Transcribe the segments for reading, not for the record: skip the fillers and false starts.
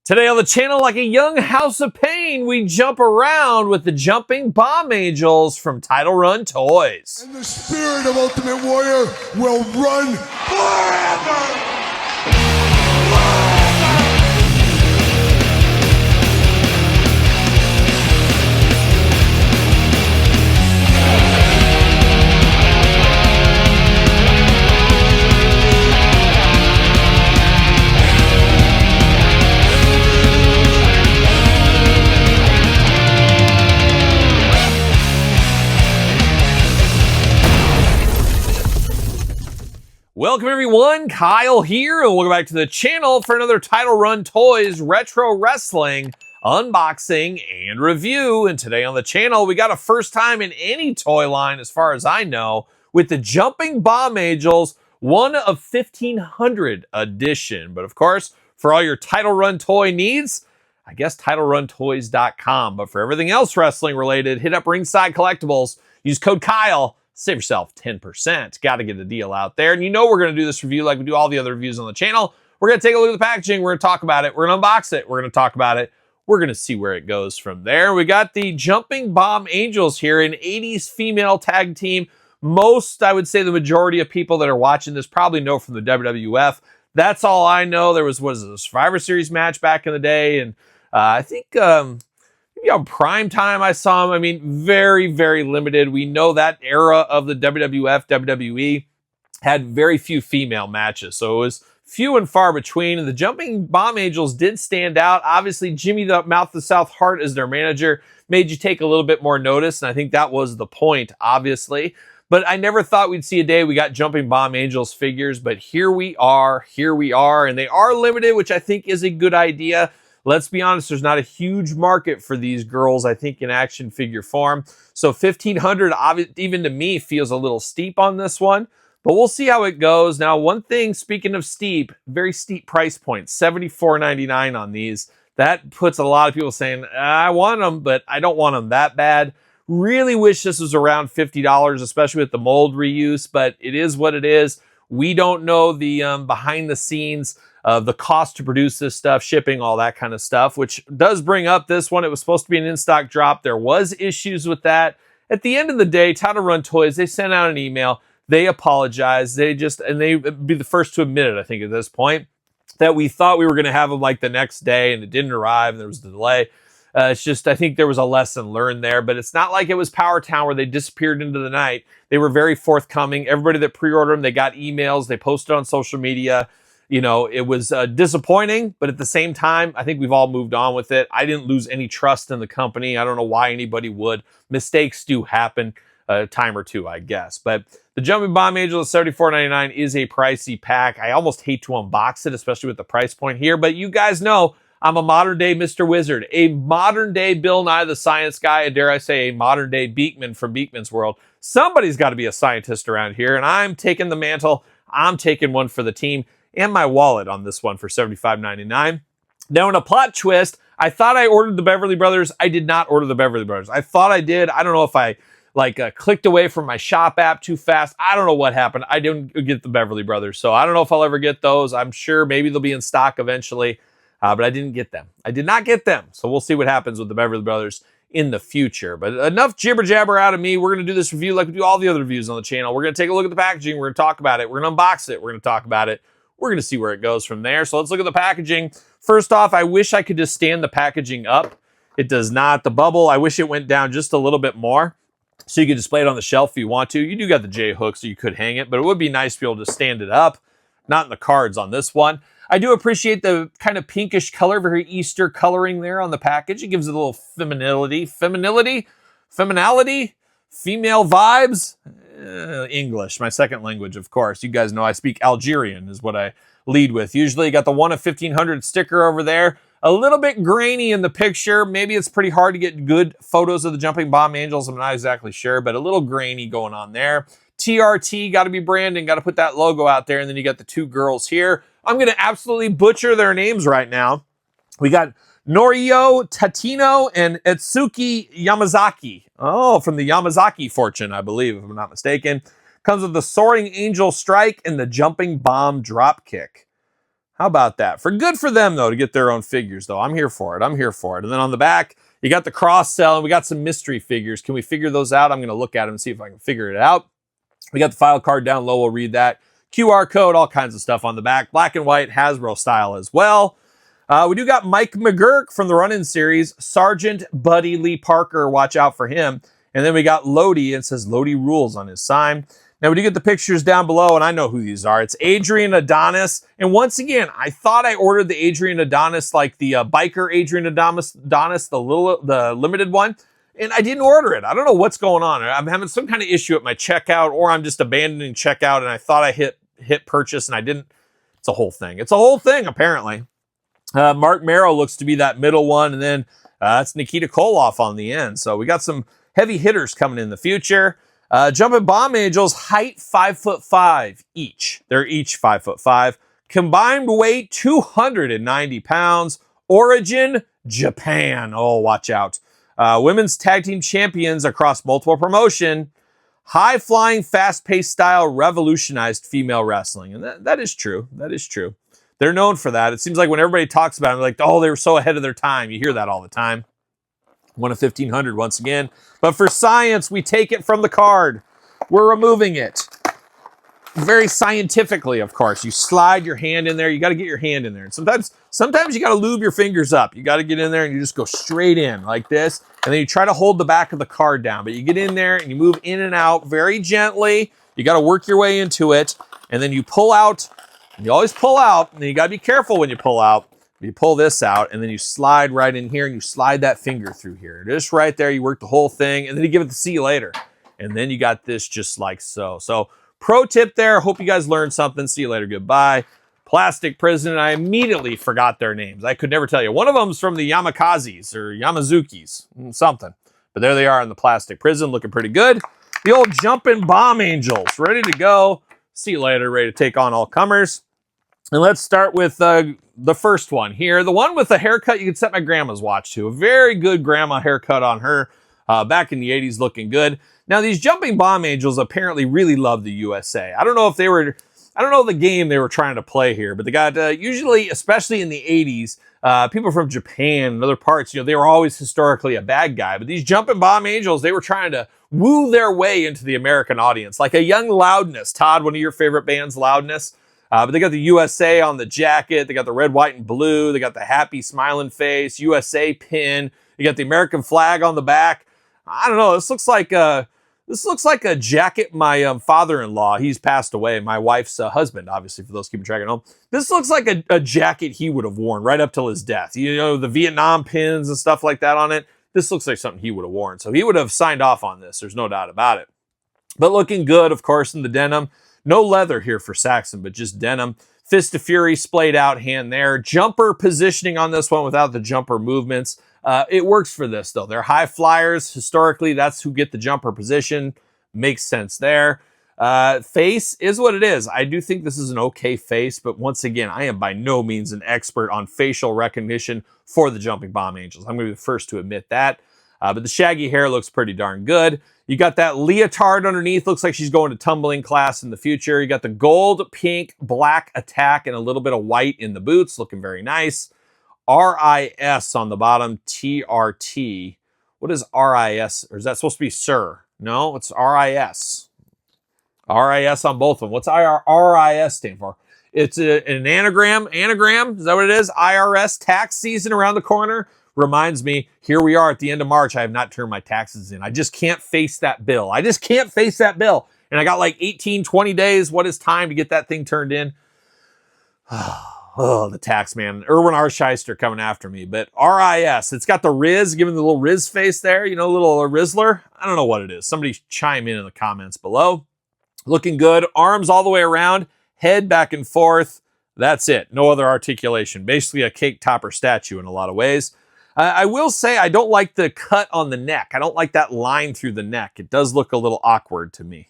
Today on the channel, like a young house of pain, we jump around with the jumping bomb angels from Title Run Toys. And the spirit of Ultimate Warrior will run forever! Welcome everyone, Kyle here, and welcome back to the channel for another Title Run Toys Retro Wrestling unboxing and review. And today on the channel, we got a first time in any toy line, as far as I know, with the Jumping Bomb Angels, one of 1,500 edition. But of course, for all your Title Run toy needs, I guess TitleRunToys.com. But for everything else wrestling related, hit up Ringside Collectibles, use code Kyle. Save yourself 10%. Got to get a deal out there. And you know we're going to do this review like we do all the other reviews on the channel. We're going to take a look at the packaging. We're going to talk about it. We're going to unbox it. We're going to talk about it. We're going to see where it goes from there. We got the Jumping Bomb Angels here, an 80s female tag team. Most, I would say the majority of people that are watching this probably know from the WWF. That's all I know. There was, a Survivor Series match back in the day. And I think... maybe on prime time I saw him. I mean, very, very limited. We know that era of the WWF, WWE had very few female matches. So it was few and far between. And the Jumping Bomb Angels did stand out. Obviously, Jimmy the Mouth of South Hart as their manager made you take a little bit more notice. And I think that was the point, obviously. But I never thought we'd see a day we got Jumping Bomb Angels figures. But here we are. And they are limited, which I think is a good idea. Let's be honest, there's not a huge market for these girls, I think, in action figure form. So 1,500, even to me, feels a little steep on this one. But we'll see how it goes. Now, one thing, speaking of steep, very steep price point, $74.99 on these. That puts a lot of people saying, I want them, but I don't want them that bad. Really wish this was around $50, especially with the mold reuse, but it is what it is. We don't know the behind the scenes of the cost to produce this stuff, shipping, all that kind of stuff, which does bring up this one. It was supposed to be an in-stock drop. There was issues with that. At the end of the day, Title Run Toys, they sent out an email. They apologized. And they'd be the first to admit it, I think, at this point, that we thought we were going to have them like the next day and it didn't arrive and there was a delay. It's just, I think there was a lesson learned there, but it's not like it was Power Town where they disappeared into the night. They were very forthcoming. Everybody that pre-ordered them, they got emails, they posted on social media. You know, it was disappointing, but at the same time, I think we've all moved on with it. I didn't lose any trust in the company. I don't know why anybody would. Mistakes do happen a time or two, I guess. But the Jumping Bomb Angel at $74.99 is a pricey pack. I almost hate to unbox it, especially with the price point here. But you guys know I'm a modern-day Mr. Wizard, a modern-day Bill Nye the Science Guy, and dare I say, a modern-day Beekman from Beekman's World. Somebody's got to be a scientist around here, and I'm taking the mantle. I'm taking one for the team and my wallet on this one for $75.99. Now, in a plot twist, I thought I ordered the Beverly Brothers. I did not order the Beverly Brothers. I thought I did. I don't know if I clicked away from my shop app too fast. I don't know what happened. I didn't get the Beverly Brothers, so I don't know if I'll ever get those. I'm sure maybe they'll be in stock eventually, but I didn't get them. I did not get them, so we'll see what happens with the Beverly Brothers in the future. But enough jibber jabber out of me. We're going to do this review like we do all the other reviews on the channel. We're going to take a look at the packaging. We're going to talk about it. We're going to unbox it. We're going to talk about it. We're going to see where it goes from there. So let's look at the packaging. First off, I wish I could just stand the packaging up. It does not. The bubble, I wish it went down just a little bit more so you could display it on the shelf if you want to. You do got the J-hook, so you could hang it, but it would be nice to be able to stand it up. Not in the cards on this one. I do appreciate the kind of pinkish color, very Easter coloring there on the package. It gives it a little feminility, female vibes. English, my second language, of course. You guys know I speak Algerian is what I lead with. Usually you got the 1 of 1,500 sticker over there. A little bit grainy in the picture. Maybe it's pretty hard to get good photos of the Jumping Bomb Angels. I'm not exactly sure, but a little grainy going on there. TRT, got to be branding, got to put that logo out there. And then you got the two girls here. I'm going to absolutely butcher their names right now. We got Norio Tatino and Etsuki Yamazaki. Oh, from the Yamazaki fortune, I believe, if I'm not mistaken. Comes with the Soaring Angel Strike and the Jumping Bomb Drop Kick. How about that? Good for them, though, to get their own figures, though. I'm here for it. I'm here for it. And then on the back, you got the cross-sell, and we got some mystery figures. Can we figure those out? I'm going to look at them and see if I can figure it out. We got the file card down low. We'll read that. QR code, all kinds of stuff on the back. Black and white, Hasbro style as well. We do got Mike McGurk from the Run-In series. Sergeant Buddy Lee Parker, watch out for him. And then we got Lodi, and it says Lodi Rules on his sign. Now we do get the pictures down below, and I know who these are. It's Adrian Adonis. And once again, I thought I ordered the Adrian Adonis, like the biker Adrian Adonis, the limited one. And I didn't order it. I don't know what's going on. I'm having some kind of issue at my checkout, or I'm just abandoning checkout, and I thought I hit purchase, and I didn't. It's a whole thing. It's a whole thing, apparently. Mark Merrow looks to be that middle one, and then it's Nikita Koloff on the end. So we got some heavy hitters coming in the future. Jumping Bomb Angels, height 5'5" each. They're each 5'5". Combined weight 290 pounds. Origin Japan. Oh, watch out. Women's tag team champions across multiple promotion. High flying, fast paced style revolutionized female wrestling, and that is true. That is true. They're known for that. It seems like when everybody talks about it, like, oh, they were so ahead of their time. You hear that all the time. 1 of 1,500 once again. But for science, we take it from the card. We're removing it. Very scientifically, of course. You slide your hand in there. You got to get your hand in there. And sometimes you got to lube your fingers up. You got to get in there and you just go straight in like this. And then you try to hold the back of the card down. But you get in there and you move in and out very gently. You got to work your way into it. And then you pull out. And you always pull out. And then you got to be careful when you pull out. You pull this out, and then you slide right in here, and you slide that finger through here. Just right there, you work the whole thing, and then you give it the see you later. And then you got this just like so. So, pro tip there. Hope you guys learned something. See you later. Goodbye. Plastic Prison. I immediately forgot their names. I could never tell you. One of them's from the Yamakazes or Yamazukis. Something. But there they are in the Plastic Prison, looking pretty good. The old Jumping Bomb Angels. Ready to go. See you later. Ready to take on all comers. And let's start with the first one here. The one with the haircut you could set my grandma's watch to. A very good grandma haircut on her back in the 80s, looking good. Now, these Jumping Bomb Angels apparently really love the USA. I don't know the game they were trying to play here, but they got, usually, especially in the 80s, people from Japan and other parts, they were always historically a bad guy. But these Jumping Bomb Angels, they were trying to woo their way into the American audience. Like a young Loudness. Todd, one of your favorite bands, Loudness. But they got the USA on the jacket. They got the red, white, and blue. They got the happy, smiling face, USA pin. You got the American flag on the back. I don't know. This looks like a jacket my father-in-law. He's passed away. My wife's husband, obviously, for those keeping track at home. This looks like a jacket he would have worn right up till his death. The Vietnam pins and stuff like that on it. This looks like something he would have worn. So he would have signed off on this. There's no doubt about it. But looking good, of course, in the denim. No leather here for Saxon, but just denim. Fist of Fury splayed out hand there. Jumper positioning on this one without the jumper movements. It works for this, though. They're high flyers. Historically, that's who get the jumper position. Makes sense there. Face is what it is. I do think this is an okay face, but once again, I am by no means an expert on facial recognition for the Jumping Bomb Angels. I'm going to be the first to admit that. But the shaggy hair looks pretty darn good. You got that leotard underneath. Looks like she's going to tumbling class in the future. You got the gold, pink, black attack and a little bit of white in the boots. Looking very nice. RIS on the bottom. TRT. What is RIS? Or is that supposed to be sir? No, it's RIS. RIS on both of them. What's RIS stand for? It's an anagram. Anagram? Is that what it is? IRS tax season around the corner. Reminds me, here we are at the end of March. I have not turned my taxes in. I just can't face that bill. And I got like 18, 20 days. What is time to get that thing turned in? Oh, the tax man. Erwin R. Shyster coming after me. But RIS, it's got the Riz, giving the little Riz face there. Little Rizzler. I don't know what it is. Somebody chime in the comments below. Looking good. Arms all the way around. Head back and forth. That's it. No other articulation. Basically a cake topper statue in a lot of ways. I will say I don't like the cut on the neck. I don't like that line through the neck. It does look a little awkward to me.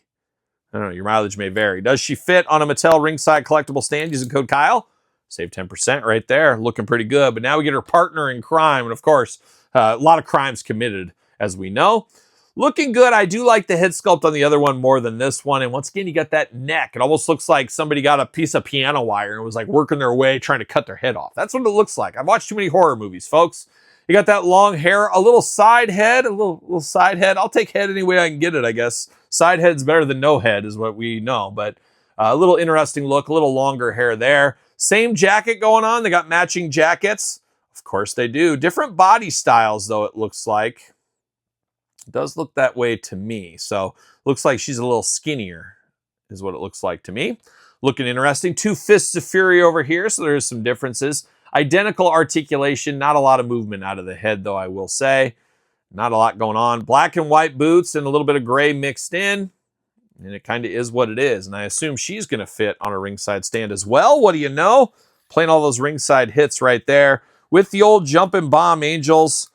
I don't know. Your mileage may vary. Does she fit on a Mattel ringside collectible stand using code Kyle? Save 10% right there. Looking pretty good. But now we get her partner in crime. And of course, a lot of crimes committed, as we know. looking good. I do like the head sculpt on the other one more than this one. And once again, you got that neck. It almost looks like somebody got a piece of piano wire and was like working their way trying to cut their head off. That's what it looks like. I've watched too many horror movies, folks. You got that long hair, a little side head, a little side head. I'll take head any way I can get it, I guess. Side head's better than no head is what we know, but a little interesting look, a little longer hair there. Same jacket going on. They got matching jackets. Of course they do. Different body styles, though, it looks like. It does look that way to me. So looks like she's a little skinnier is what it looks like to me. Looking interesting. 2 Fists of Fury over here, so there's some differences. Identical articulation, not a lot of movement out of the head, though, I will say. Not a lot going on. Black and white boots and a little bit of gray mixed in. And it kind of is what it is. And I assume she's going to fit on a ringside stand as well. What do you know? Playing all those ringside hits right there with the old Jumping Bomb Angels.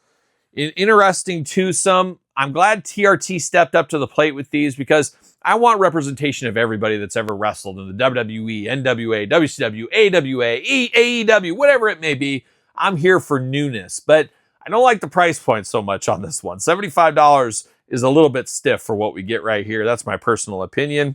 Interesting twosome. I'm glad TRT stepped up to the plate with these because I want representation of everybody that's ever wrestled in the WWE, NWA, WCW, AWA, AEW, whatever it may be. I'm here for newness, but I don't like the price point so much on this one. $75 is a little bit stiff for what we get right here. That's my personal opinion,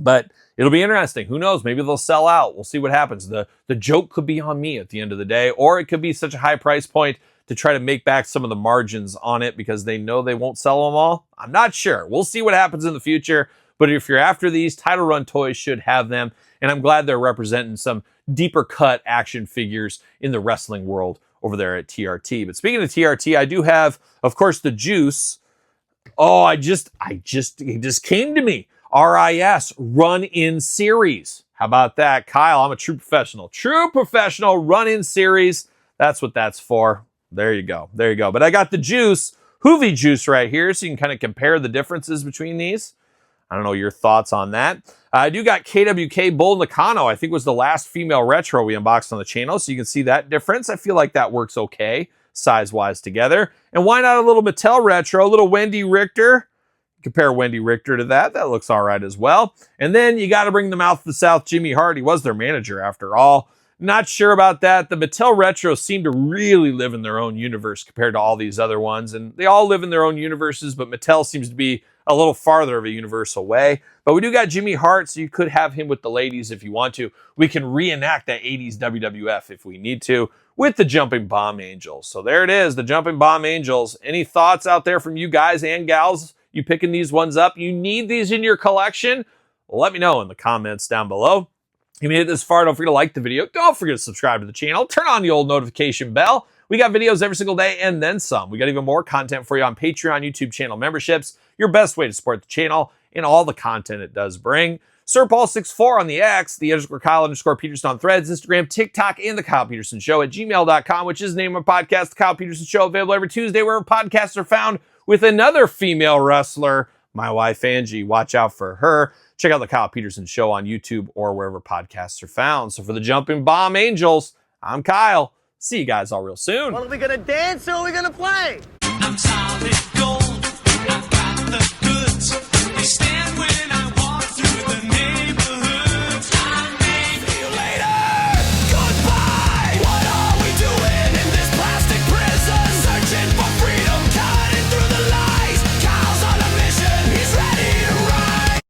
but it'll be interesting. Who knows? Maybe they'll sell out. We'll see what happens. The joke could be on me at the end of the day, or it could be such a high price point to try to make back some of the margins on it because they know they won't sell them all. I'm not sure. We'll see what happens in the future. But if you're after these, Title Run Toys should have them. And I'm glad they're representing some deeper cut action figures in the wrestling world over there at TRT. But speaking of TRT, I do have, of course, the Juice. Oh, it just came to me. RIS, Run-In Series. How about that? Kyle, I'm a true professional. True professional Run-In Series. That's what that's for. There you go. There you go. But I got the Juice, Hoovy Juice right here, so you can kind of compare the differences between these. I don't know your thoughts on that. I do got KWK Bull Nakano. I think was the last female retro we unboxed on the channel, so you can see that difference. I feel like that works okay, size-wise together. And why not a little Mattel retro, a little Wendy Richter? Compare Wendy Richter to that. That looks all right as well. And then you got to bring the Mouth of the South, Jimmy Hart. He was their manager after all. Not sure about that. The Mattel retros seem to really live in their own universe compared to all these other ones. And they all live in their own universes, but Mattel seems to be a little farther of a universe away. But we do got Jimmy Hart, so you could have him with the ladies if you want to. We can reenact that 80s WWF if we need to with the Jumping Bomb Angels. So there it is, the Jumping Bomb Angels. Any thoughts out there from you guys and gals? You picking these ones up? You need these in your collection? Let me know in the comments down below. If you made it this far, don't forget to like the video. Don't forget to subscribe to the channel. Turn on the old notification bell. We got videos every single day and then some. We got even more content for you on Patreon, YouTube channel memberships. Your best way to support the channel and all the content it does bring. SirPaul64 on the X, the _Kyle_Peterson on Threads, Instagram, TikTok, and the Kyle Peterson Show at gmail.com, which is the name of my podcast, The Kyle Peterson Show, available every Tuesday wherever podcasts are found with another female wrestler, my wife, Angie. Watch out for her. Check out the Kyle Peterson Show on YouTube or wherever podcasts are found. So for the Jumping Bomb Angels, I'm Kyle. See you guys all real soon. Well, are we gonna dance or are we gonna play?